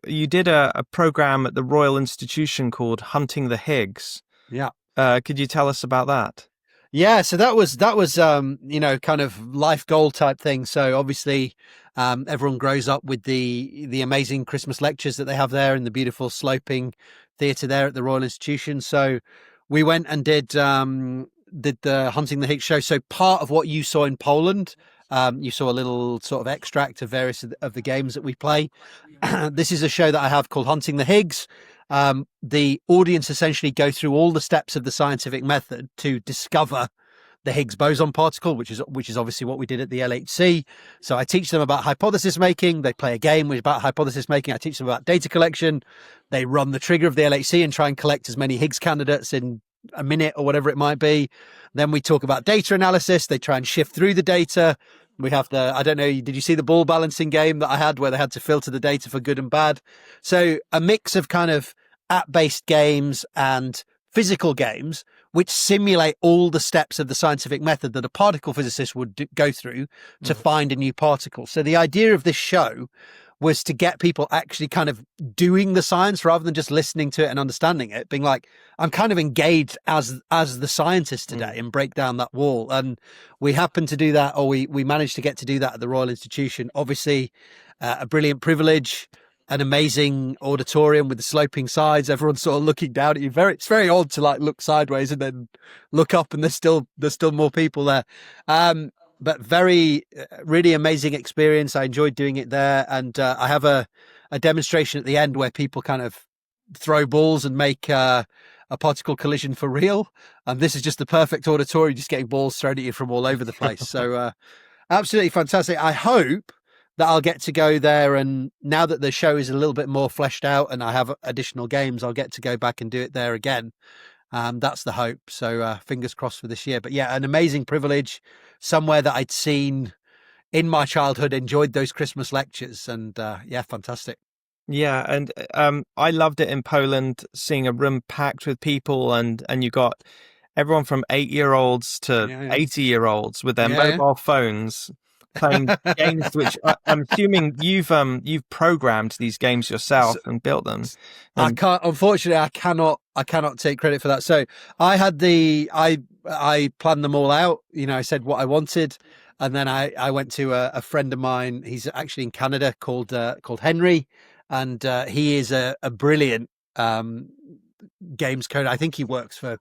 you did a program at the Royal Institution called Hunting the Higgs. Yeah. Could you tell us about that? Yeah, so that was kind of life goal type thing. So obviously, everyone grows up with the amazing Christmas lectures that they have there in the beautiful sloping theatre there at the Royal Institution. So we went and did the Hunting the Higgs show. So part of what you saw in Poland, you saw a little sort of extract of various of the games that we play. This is a show that I have called Hunting the Higgs. The audience essentially go through all the steps of the scientific method to discover the Higgs boson particle, which is obviously what we did at the LHC. So I teach them about hypothesis making. They play a game about hypothesis making. I teach them about data collection. They run the trigger of the LHC and try and collect as many Higgs candidates in a minute or whatever it might be. Then we talk about data analysis. They try and shift through the data. We have I don't know, did you see the ball balancing game that I had where they had to filter the data for good and bad? So a mix of kind of app-based games and physical games, which simulate all the steps of the scientific method that a particle physicist would go through to find a new particle. So the idea of this show was to get people actually kind of doing the science rather than just listening to it and understanding it, being like, I'm kind of engaged as the scientist today and break down that wall. And we happened to do that, or we managed to get to do that at the Royal Institution. Obviously, a brilliant privilege, an amazing auditorium with the sloping sides. Everyone's sort of looking down at you. It's very odd to like look sideways and then look up, and there's still more people there. But very, really amazing experience. I enjoyed doing it there. And I have a demonstration at the end where people kind of throw balls and make a particle collision for real. And this is just the perfect auditorium, just getting balls thrown at you from all over the place. So absolutely fantastic. I hope that I'll get to go there. And now that the show is a little bit more fleshed out and I have additional games, I'll get to go back and do it there again. That's the hope. So fingers crossed for this year. But yeah, an amazing privilege, somewhere that I'd seen in my childhood, enjoyed those Christmas lectures, and yeah, fantastic. Yeah, and I loved it in Poland, seeing a room packed with people, and you got everyone from 8-year-olds to 80-year-olds with their mobile phones playing games, which I'm assuming you've programmed these games yourself and built them. And Unfortunately, I cannot take credit for that. So I had I planned them all out. You know, I said what I wanted, and then I went to a friend of mine. He's actually in Canada, called Henry, and he is a brilliant games coder. I think he works for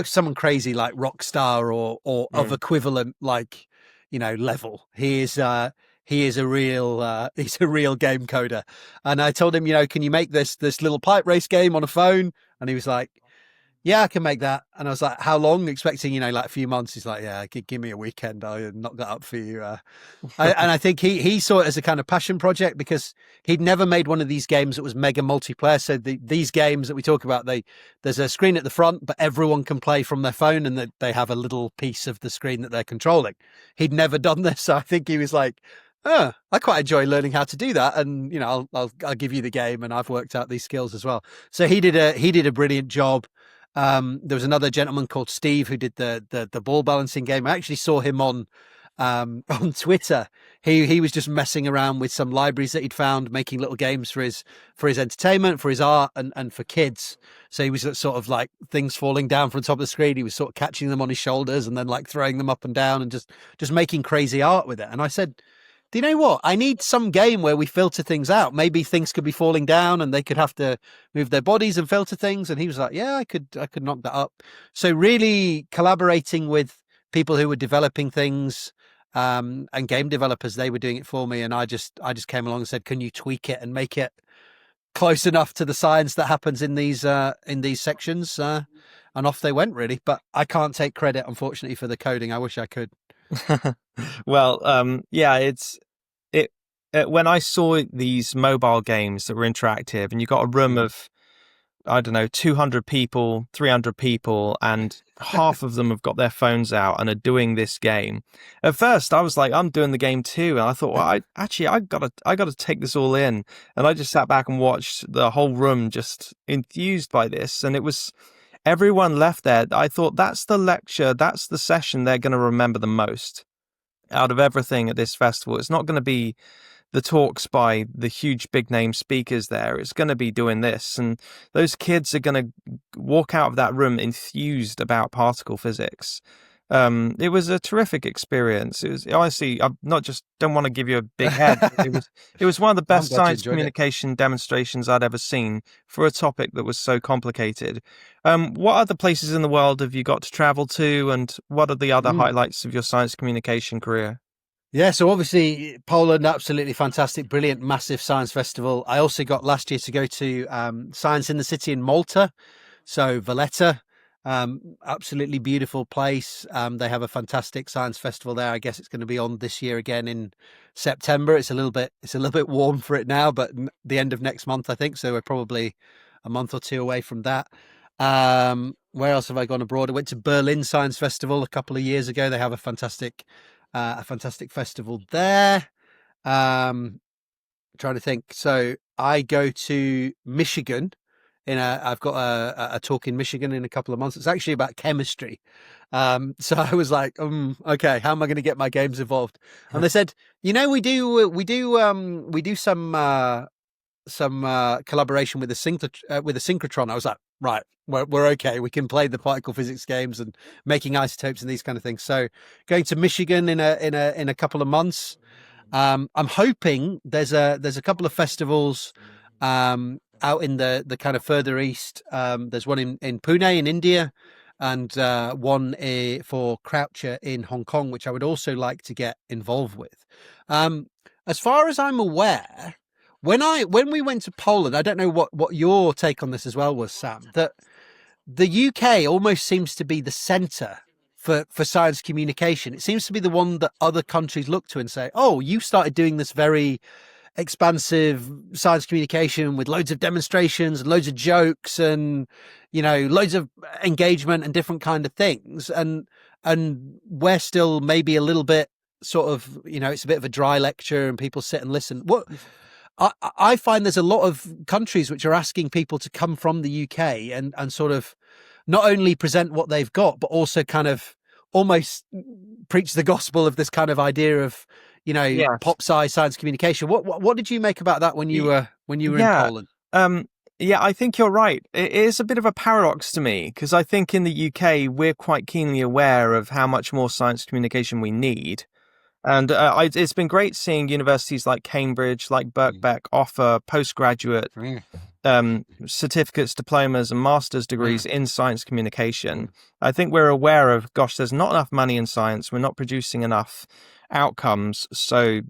someone crazy like Rockstar or of equivalent, like, you know, level. He is a real he's a real game coder. And I told him, you know, can you make this little pipe race game on a phone? And he was like, yeah, I can make that. And I was like, how long? Expecting, you know, like a few months. He's like, yeah, give me a weekend. I'll knock that up for you. And I think he saw it as a kind of passion project, because he'd never made one of these games that was mega multiplayer. So these games that we talk about, there's a screen at the front, but everyone can play from their phone, and they have a little piece of the screen that they're controlling. He'd never done this. So I think he was like, oh, I quite enjoy learning how to do that. And, you know, I'll give you the game, and I've worked out these skills as well. So he did a brilliant job. There was another gentleman called Steve who did the ball balancing game. I actually saw him on Twitter. He was just messing around with some libraries that he'd found, making little games for his entertainment, for his art, and for kids. So he was sort of like things falling down from the top of the screen. He was sort of catching them on his shoulders and then like throwing them up and down, and just making crazy art with it. And I said, do you know what? I need some game where we filter things out. Maybe things could be falling down and they could have to move their bodies and filter things. And he was like, yeah, I could knock that up. So really collaborating with people who were developing things, and game developers, they were doing it for me. And I just came along and said, can you tweak it and make it close enough to the science that happens in these sections? And off they went, really. But I can't take credit, unfortunately, for the coding. I wish I could. Well, yeah, when I saw these mobile games that were interactive, and you got a room of, I don't know, 200 people, 300 people, and half of them have got their phones out and are doing this game. At first, I was like, I'm doing the game too, and I thought, well, I gotta take this all in, and I just sat back and watched the whole room just enthused by this, and it was. Everyone left there. I thought, that's the lecture, that's the session they're going to remember the most out of everything at this festival. It's not going to be the talks by the huge big name speakers there. It's going to be doing this. And those kids are going to walk out of that room enthused about particle physics. It was a terrific experience. It was, honestly, I'm not just don't want to give you a big head. It was one of the best science communication demonstrations I'd ever seen for a topic that was so complicated. What other places in the world have you got to travel to, and what are the other highlights of your science communication career? Yeah, so obviously Poland, absolutely fantastic, brilliant, massive science festival. I also got last year to go to Science in the City in Malta, so Valletta. Absolutely beautiful place. They have a fantastic science festival there. I guess it's going to be on this year again in September. It's a little bit warm for it now, but the end of next month, I think. So we're probably a month or two away from that. Where else have I gone abroad? I went to Berlin Science Festival a couple of years ago. They have a fantastic festival there. Trying to think. So I go to Michigan I've got a talk in Michigan in a couple of months. It's actually about chemistry. So I was like, okay, how am I going to get my games involved? And they said, we do some collaboration with with a synchrotron. I was like, right, we're okay. We can play the particle physics games and making isotopes and these kind of things. So going to Michigan in a couple of months. I'm hoping there's a couple of festivals out in the kind of further east. There's one in Pune in India, and one for Croucher in Hong Kong, which I would also like to get involved with. As far as I'm aware, when we went to Poland, I don't know what your take on this as well was, Sam, that the UK almost seems to be the centre for science communication. It seems to be the one that other countries look to and say, oh, you started doing this very expansive science communication with loads of demonstrations and loads of jokes and, loads of engagement and different kind of things. And we're still maybe a little bit sort of, it's a bit of a dry lecture and people sit and listen. What I find there's a lot of countries which are asking people to come from the UK and sort of not only present what they've got, but also kind of almost preach the gospel of this kind of idea of, Yes. pop science communication. What did you make about that when you were in Poland? Yeah, I think you're right. It is a bit of a paradox to me because I think in the UK we're quite keenly aware of how much more science communication we need. And it's been great seeing universities like Cambridge, like Birkbeck offer postgraduate certificates, diplomas, and master's degrees in science communication. I think we're aware of, gosh, there's not enough money in science. We're not producing enough outcomes. So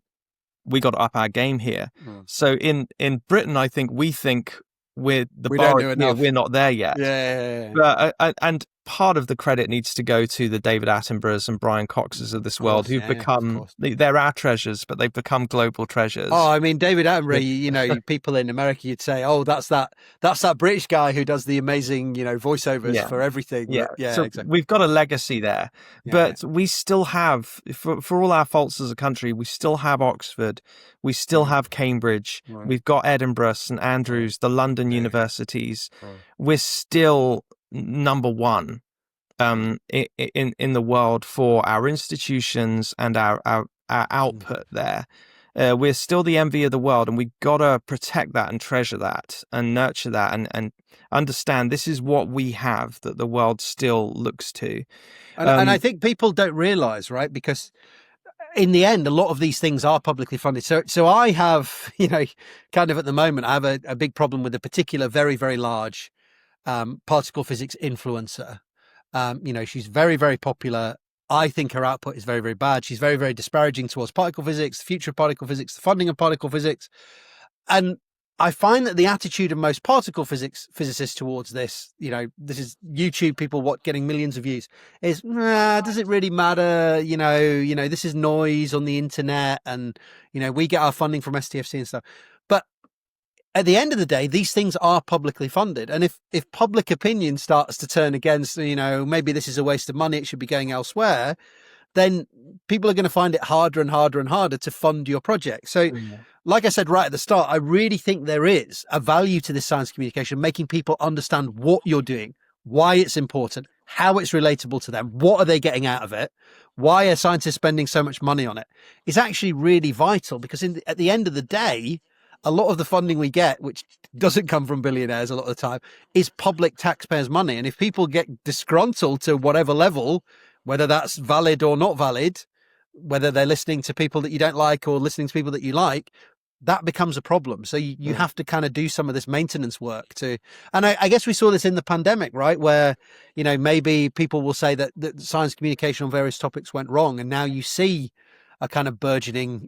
we got to up our game here. So in Britain, I think we think we're not there yet. Yeah. But, and part of the credit needs to go to the David Attenboroughs and Brian Coxes of this world, who've become, they're our treasures, but they've become global treasures. Oh, I mean, David Attenborough, people in America, you'd say, oh, that's that British guy who does the amazing, voiceovers for everything. Yeah. So exactly. We've got a legacy there, but we still have, for all our faults as a country, we still have Oxford, we still have Cambridge, we've got Edinburgh, St Andrews, the London universities. We're still number one in the world for our institutions and our output there. We're still the envy of the world, and we've got to protect that and treasure that and nurture that and understand this is what we have that the world still looks to. And I think people don't realize, right? Because in the end, a lot of these things are publicly funded. So I have, kind of at the moment, I have a big problem with a particular very, very large particle physics influencer. She's very, very popular. I think her output is very, very bad. She's very, very disparaging towards particle physics, the future of particle physics, the funding of particle physics. And I find that the attitude of most particle physicists towards this, this is YouTube people getting millions of views, is, does it really matter? This is noise on the internet and, we get our funding from STFC and stuff. But at the end of the day, these things are publicly funded. And if public opinion starts to turn against, maybe this is a waste of money, it should be going elsewhere, then people are going to find it harder and harder and harder to fund your project. So like I said right at the start, I really think there is a value to this science communication, making people understand what you're doing, why it's important, how it's relatable to them, what are they getting out of it, why are scientists spending so much money on it, is actually really vital. Because at the end of the day, a lot of the funding we get, which doesn't come from billionaires a lot of the time, is public taxpayers' money. And if people get disgruntled to whatever level, whether that's valid or not valid, whether they're listening to people that you don't like or listening to people that you like, that becomes a problem. So you have to kind of do some of this maintenance work too. And I guess we saw this in the pandemic, right? Where, maybe people will say that science communication on various topics went wrong. And now you see a kind of burgeoning,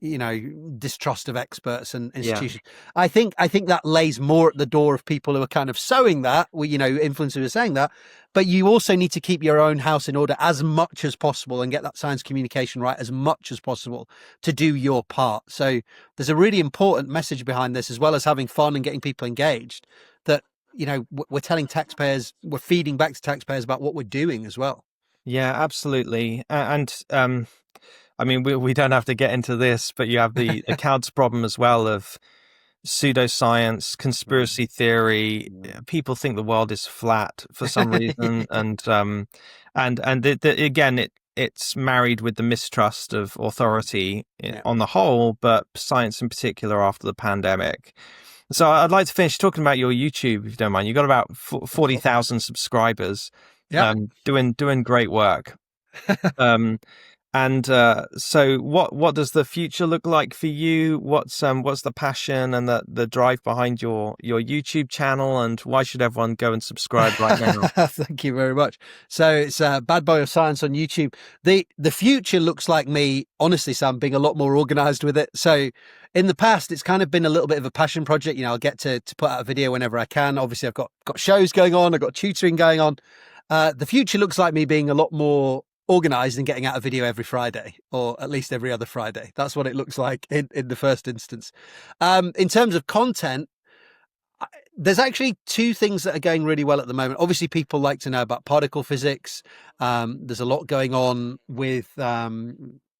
distrust of experts and institutions. Yeah. I think that lays more at the door of people who are kind of sowing that, influencers are saying that, but you also need to keep your own house in order as much as possible and get that science communication right as much as possible to do your part. So there's a really important message behind this, as well as having fun and getting people engaged, that, we're telling taxpayers, we're feeding back to taxpayers about what we're doing as well. Yeah, absolutely. I mean, we don't have to get into this, but you have the accounts problem as well of pseudoscience, conspiracy theory. People think the world is flat for some reason, again, it's married with the mistrust of authority on the whole, but science in particular after the pandemic. So I'd like to finish talking about your YouTube, if you don't mind. You've got about 40,000 subscribers, doing great work. So what does the future look like for you? What's the passion and the drive behind your YouTube channel, and why should everyone go and subscribe right now? Thank you very much. So it's Bad Boy of Science on YouTube. The future looks like me, honestly, Sam, being a lot more organized with it. So in the past, it's kind of been a little bit of a passion project. I'll get to put out a video whenever I can. Obviously, I've got shows going on. I've got tutoring going on. The future looks like me being a lot more organized and getting out a video every Friday, or at least every other Friday. That's what it looks like in the first instance. In terms of content, there's actually two things that are going really well at the moment. Obviously, people like to know about particle physics. There's a lot going on with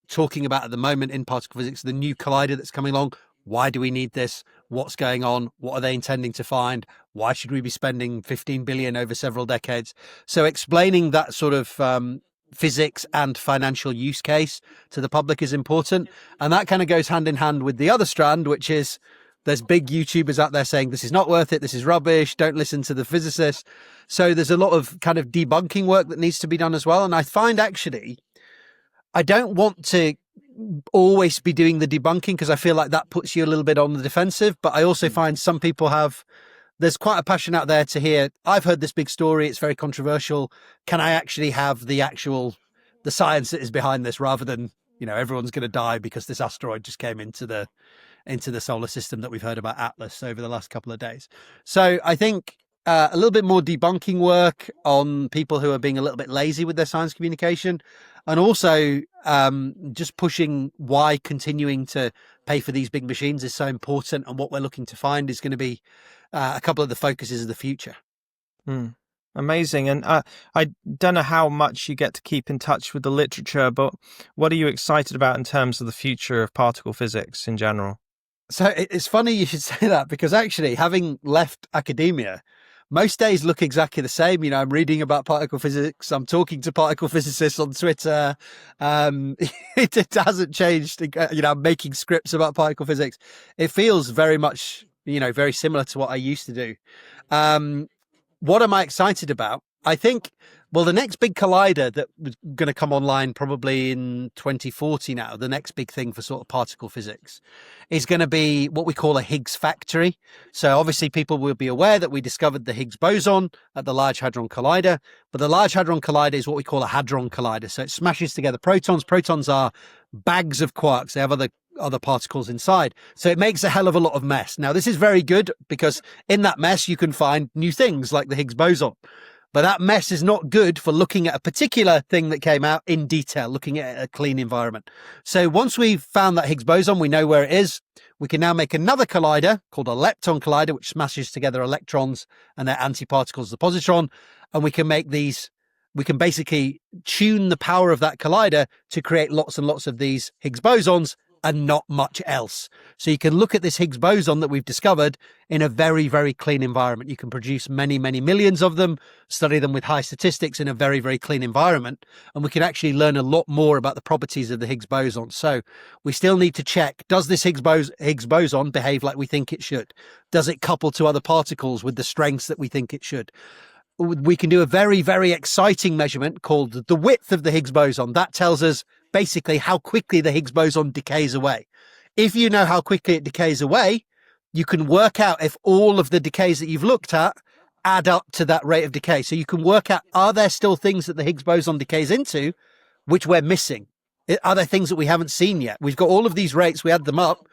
talking about at the moment in particle physics, the new collider that's coming along. Why do we need this? What's going on? What are they intending to find? Why should we be spending 15 billion over several decades? So explaining that sort of physics and financial use case to the public is important. And that kind of goes hand in hand with the other strand, which is there's big YouTubers out there saying this is not worth it, this is rubbish, don't listen to the physicists. So there's a lot of kind of debunking work that needs to be done as well. And I find actually, I don't want to always be doing the debunking because I feel like that puts you a little bit on the defensive. But I also find some people there's quite a passion out there to hear, I've heard this big story, it's very controversial. Can I actually have the science that is behind this, rather than, everyone's going to die because this asteroid just came into the solar system that we've heard about Atlas over the last couple of days. So I think a little bit more debunking work on people who are being a little bit lazy with their science communication, and also just pushing why continuing to pay for these big machines is so important, and what we're looking to find is going to be a couple of the focuses of the future. Amazing. And I don't know how much you get to keep in touch with the literature, but what are you excited about in terms of the future of particle physics in general? So it's funny you should say that, because actually, having left academia, most days look exactly the same. I'm reading about particle physics. I'm talking to particle physicists on Twitter. It hasn't changed. I'm making scripts about particle physics. It feels very much, very similar to what I used to do. What am I excited about? I think, the next big collider that was going to come online probably in 2040 now, the next big thing for sort of particle physics, is going to be what we call a Higgs factory. So obviously people will be aware that we discovered the Higgs boson at the Large Hadron Collider, but the Large Hadron Collider is what we call a hadron collider. So it smashes together protons. Protons are bags of quarks. They have other particles inside. So it makes a hell of a lot of mess. Now, this is very good because in that mess, you can find new things like the Higgs boson. But that mess is not good for looking at a particular thing that came out in detail, looking at a clean environment. So once we've found that Higgs boson, we know where it is. We can now make another collider called a lepton collider, which smashes together electrons and their antiparticles, the positron. And we can basically tune the power of that collider to create lots and lots of these Higgs bosons and not much else. So you can look at this Higgs boson that we've discovered in a very, very clean environment. You can produce many, many millions of them, study them with high statistics in a very, very clean environment. And we can actually learn a lot more about the properties of the Higgs boson. So we still need to check, does this Higgs boson behave like we think it should? Does it couple to other particles with the strengths that we think it should? We can do a very, very exciting measurement called the width of the Higgs boson. That tells us basically how quickly the Higgs boson decays away. If you know how quickly it decays away, you can work out if all of the decays that you've looked at add up to that rate of decay. So you can work out, are there still things that the Higgs boson decays into which we're missing? Are there things that we haven't seen yet? We've got all of these rates, we add them up,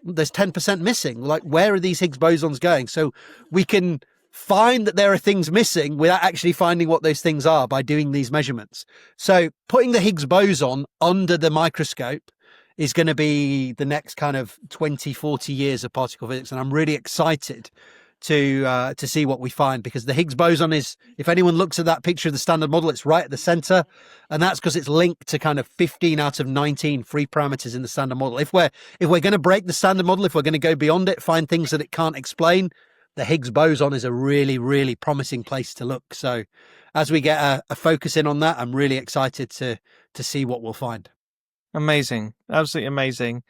there's 10% missing. Like, where are these Higgs bosons going? So we can find that there are things missing without actually finding what those things are by doing these measurements. So putting the Higgs boson under the microscope is going to be the next kind of 20, 40 years of particle physics. And I'm really excited to see what we find, because the Higgs boson is, if anyone looks at that picture of the Standard Model, it's right at the center, and that's because it's linked to kind of 15 out of 19 free parameters in the Standard Model. If we're going to break the Standard Model, if we're going to go beyond it, find things that it can't explain, the Higgs boson is a really, really promising place to look. So as we get a focus in on that, I'm really excited to see what we'll find. Amazing. Absolutely amazing.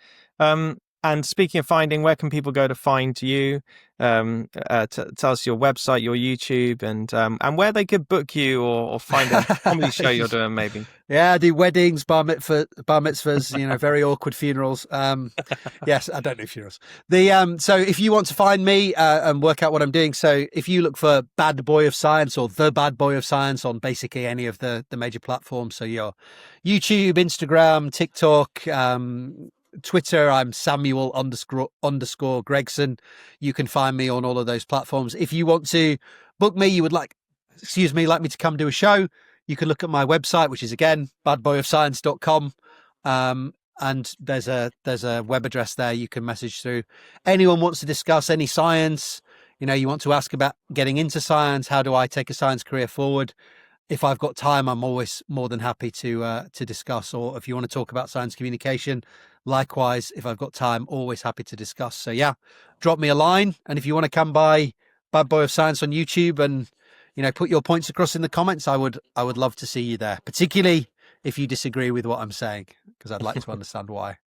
And speaking of finding, where can people go to find you? Tell us your website, your YouTube, and where they could book you or find a comedy show you're doing, maybe. Yeah, I do weddings, bar mitzvahs, very awkward funerals. Yes, I don't do funerals. So if you want to find me and work out what I'm doing, so if you look for Bad Boy of Science or The Bad Boy of Science on basically any of the major platforms, so your YouTube, Instagram, TikTok, Twitter, I'm Samuel__ Gregson. You can find me on all of those platforms. If you want to book me, you would like me to come do a show, you can look at my website, which is again badboyofscience.com. And there's a web address there you can message through. Anyone wants to discuss any science, you want to ask about getting into science, how do I take a science career forward? If I've got time, I'm always more than happy to discuss. Or if you want to talk about science communication, likewise, if I've got time, always happy to discuss. So yeah, drop me a line. And if you want to come by Bad Boy of Science on YouTube and, put your points across in the comments, I would love to see you there, particularly if you disagree with what I'm saying, because I'd like to understand why.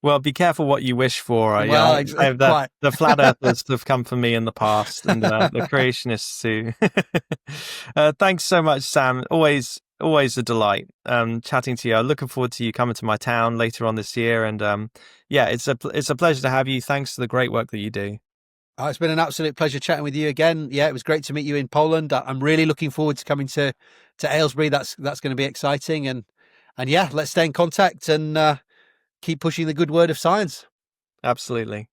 Well, be careful what you wish for. Well, the flat earthers have come for me in the past, and the creationists too. Thanks so much, Sam. Always a delight chatting to you. I'm looking forward to you coming to my town later on this year, and it's a pleasure to have you. Thanks for the great work that you do. Oh, it's been an absolute pleasure chatting with you again. Yeah, it was great to meet you in Poland. I'm really looking forward to coming to Aylesbury. That's going to be exciting, and yeah, let's stay in contact and keep pushing the good word of science. Absolutely.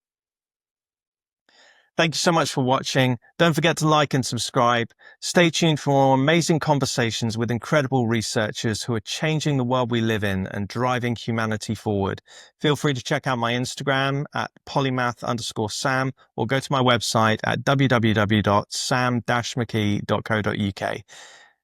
Thank you so much for watching. Don't forget to like and subscribe. Stay tuned for more amazing conversations with incredible researchers who are changing the world we live in and driving humanity forward. Feel free to check out my Instagram at polymath_Sam or go to my website at www.sam-mckee.co.uk.